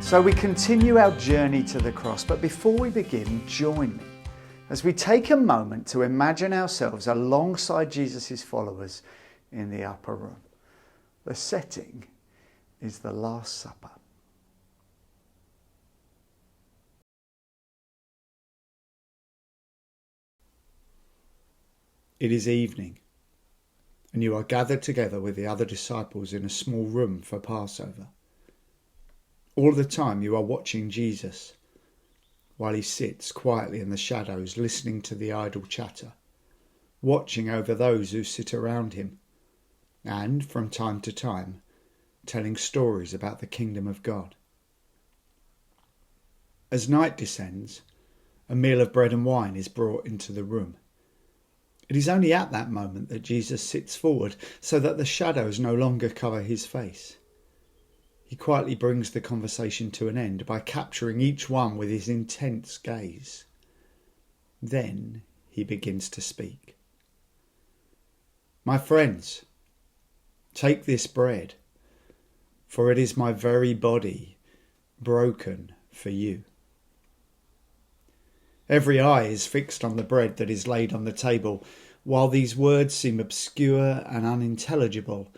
So we continue our journey to the cross, but before we begin, join me as we take a moment to imagine ourselves alongside Jesus' followers in the upper room. The setting is the Last Supper. It is evening, and you are gathered together with the other disciples in a small room for Passover. All the time you are watching Jesus, while he sits quietly in the shadows, listening to the idle chatter, watching over those who sit around him, and, from time to time, telling stories about the kingdom of God. As night descends, a meal of bread and wine is brought into the room. It is only at that moment that Jesus sits forward so that the shadows no longer cover his face. He quietly brings the conversation to an end by capturing each one with his intense gaze. Then he begins to speak. "My friends, take this bread, for it is my very body broken for you." Every eye is fixed on the bread that is laid on the table. While these words seem obscure and unintelligible,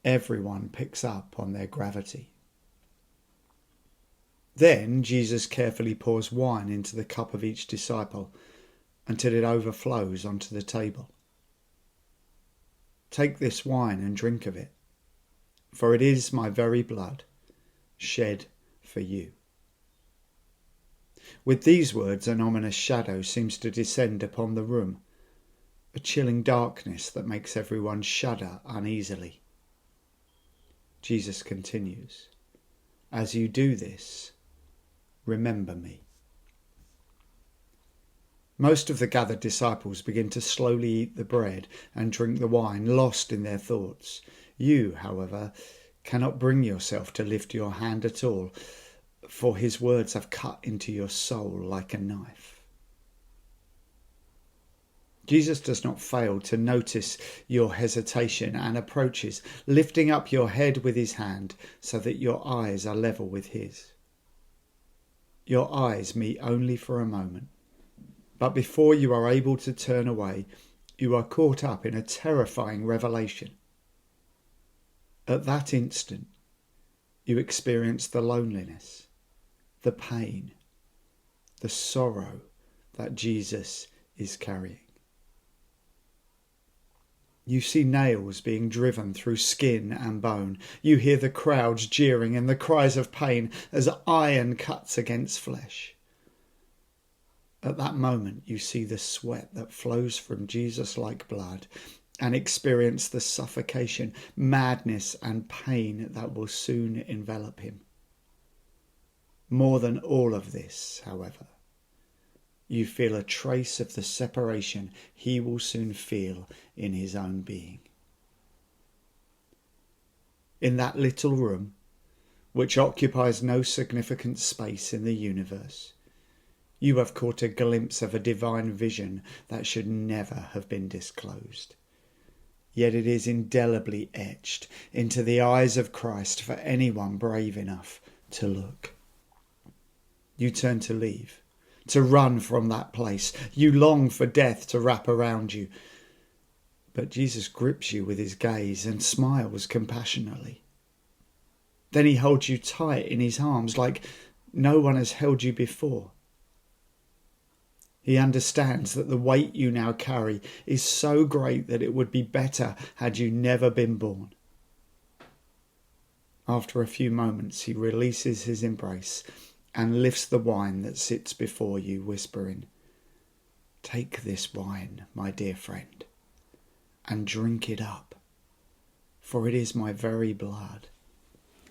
everyone picks up on their gravity. Then Jesus carefully pours wine into the cup of each disciple until it overflows onto the table. "Take this wine and drink of it, for it is my very blood shed for you." With these words, an ominous shadow seems to descend upon the room, a chilling darkness that makes everyone shudder uneasily. Jesus continues, "As you do this, remember me." Most of the gathered disciples begin to slowly eat the bread and drink the wine, lost in their thoughts. You, however, cannot bring yourself to lift your hand at all, for his words have cut into your soul like a knife. Jesus does not fail to notice your hesitation and approaches, lifting up your head with his hand so that your eyes are level with his. Your eyes meet only for a moment, but before you are able to turn away, you are caught up in a terrifying revelation. At that instant, you experience the loneliness, the pain, the sorrow that Jesus is carrying. You see nails being driven through skin and bone. You hear the crowds jeering and the cries of pain as iron cuts against flesh. At that moment, you see the sweat that flows from Jesus like blood and experience the suffocation, madness, and pain that will soon envelop him. More than all of this, however, you feel a trace of the separation he will soon feel in his own being. In that little room, which occupies no significant space in the universe, you have caught a glimpse of a divine vision that should never have been disclosed. Yet it is indelibly etched into the eyes of Christ for anyone brave enough to look. You turn to leave, to run from that place. You long for death to wrap around you. But Jesus grips you with his gaze and smiles compassionately. Then he holds you tight in his arms like no one has held you before. He understands that the weight you now carry is so great that it would be better had you never been born. After a few moments, he releases his embrace and lifts the wine that sits before you, whispering, "Take this wine, my dear friend, and drink it up, for it is my very blood,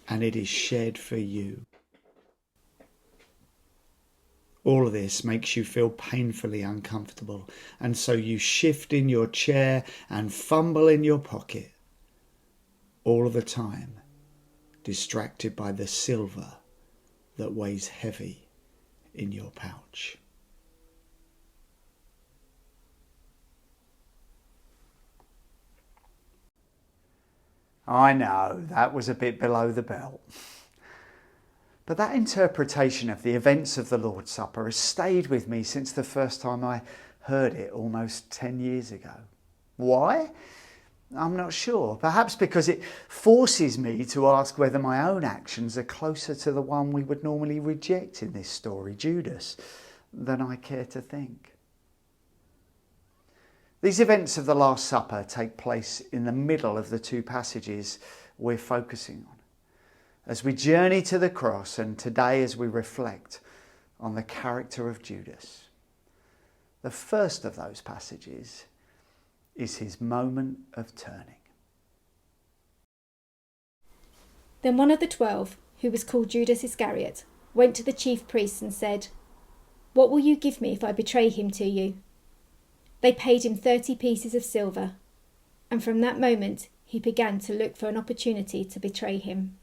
and it is shed for you." All of this makes you feel painfully uncomfortable, and so you shift in your chair and fumble in your pocket, all of the time distracted by the silver that weighs heavy in your pouch. I know, that was a bit below the belt. But that interpretation of the events of the Lord's Supper has stayed with me since the first time I heard it almost 10 years ago. Why? I'm not sure. Perhaps because it forces me to ask whether my own actions are closer to the one we would normally reject in this story, Judas, than I care to think. These events of the Last Supper take place in the middle of the two passages we're focusing on, as we journey to the cross, and today as we reflect on the character of Judas. The first of those passages is his moment of turning. Then one of the 12, who was called Judas Iscariot, went to the chief priests and said, "What will you give me if I betray him to you?" They paid him 30 pieces of silver, and from that moment he began to look for an opportunity to betray him.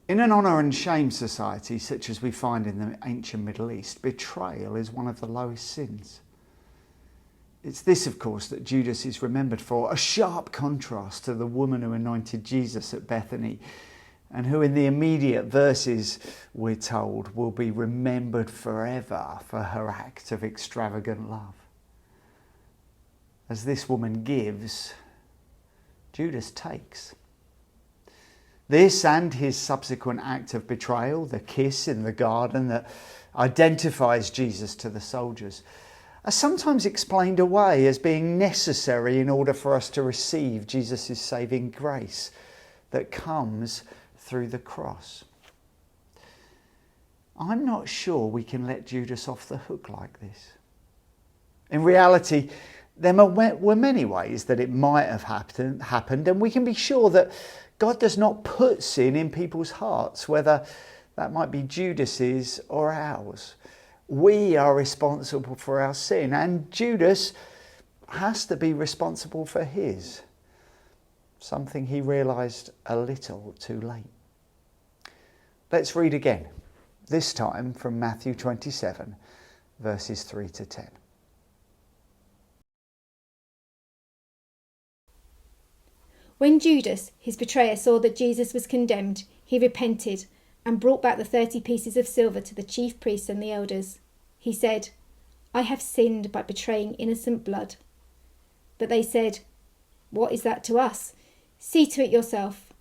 In an honour and shame society such as we find in the ancient Middle East, betrayal is one of the lowest sins. It's this, of course, that Judas is remembered for, a sharp contrast to the woman who anointed Jesus at Bethany, and who in the immediate verses, we're told, will be remembered forever for her act of extravagant love. As this woman gives, Judas takes. This and his subsequent act of betrayal, the kiss in the garden that identifies Jesus to the soldiers, are sometimes explained away as being necessary in order for us to receive Jesus' saving grace that comes through the cross. I'm not sure we can let Judas off the hook like this. In reality, there were many ways that it might have happened, and we can be sure that God does not put sin in people's hearts, whether that might be Judas's or ours. We are responsible for our sin, and Judas has to be responsible for his, something he realised a little too late. Let's read again, this time from Matthew 27, verses 3 to 10. When Judas, his betrayer, saw that Jesus was condemned, he repented and brought back the 30 pieces of silver to the chief priests and the elders. He said, "I have sinned by betraying innocent blood." But they said, "What is that to us? See to it yourself."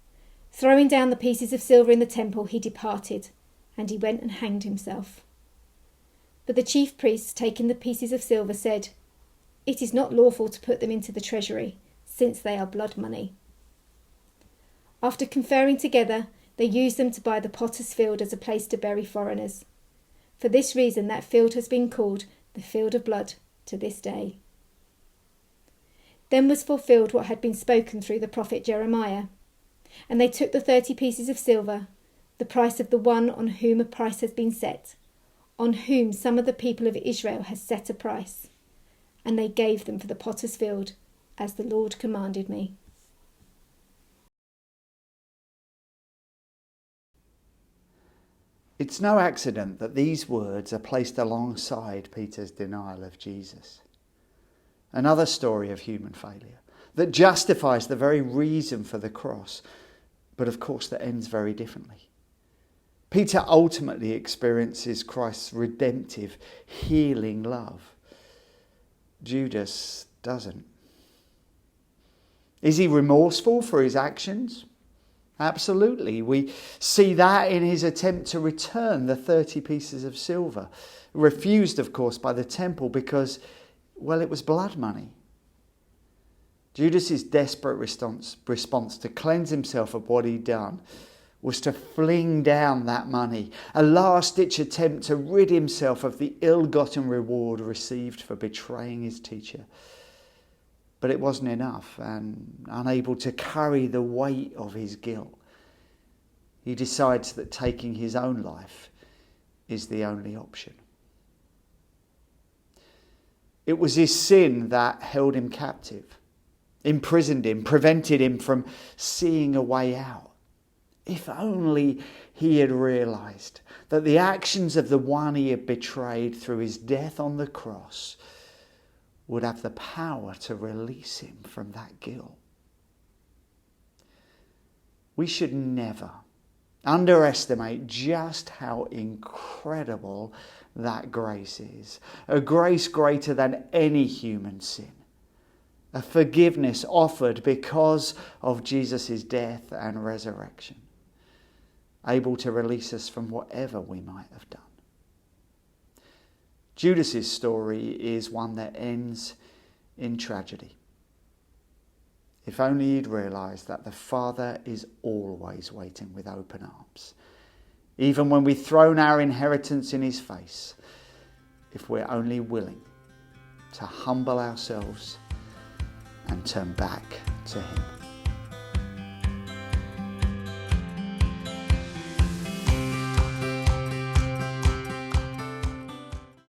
Throwing down the pieces of silver in the temple, he departed, and he went and hanged himself. But the chief priests, taking the pieces of silver, said, "It is not lawful to put them into the treasury, since they are blood money." After conferring together, they used them to buy the potter's field as a place to bury foreigners. For this reason, that field has been called the Field of Blood to this day. Then was fulfilled what had been spoken through the prophet Jeremiah. And they took the 30 pieces of silver, the price of the one on whom a price has been set, on whom some of the people of Israel has set a price, and they gave them for the potter's field, as the Lord commanded me. It's no accident that these words are placed alongside Peter's denial of Jesus. Another story of human failure that justifies the very reason for the cross, but of course that ends very differently. Peter ultimately experiences Christ's redemptive, healing love. Judas doesn't. Is he remorseful for his actions? Absolutely. We see that in his attempt to return the 30 pieces of silver, refused, of course, by the temple because, well, it was blood money. Judas's desperate response to cleanse himself of what he'd done was to fling down that money, a last-ditch attempt to rid himself of the ill-gotten reward received for betraying his teacher. But it wasn't enough, and unable to carry the weight of his guilt, he decides that taking his own life is the only option. It was his sin that held him captive, imprisoned him, prevented him from seeing a way out. If only he had realised that the actions of the one he had betrayed through his death on the cross would have the power to release him from that guilt. We should never, underestimate just how incredible that grace is. A grace greater than any human sin. A forgiveness offered because of Jesus' death and resurrection. Able to release us from whatever we might have done. Judas' story is one that ends in tragedy. If only he'd realised that the Father is always waiting with open arms. Even when we've thrown our inheritance in his face, if we're only willing to humble ourselves and turn back to him.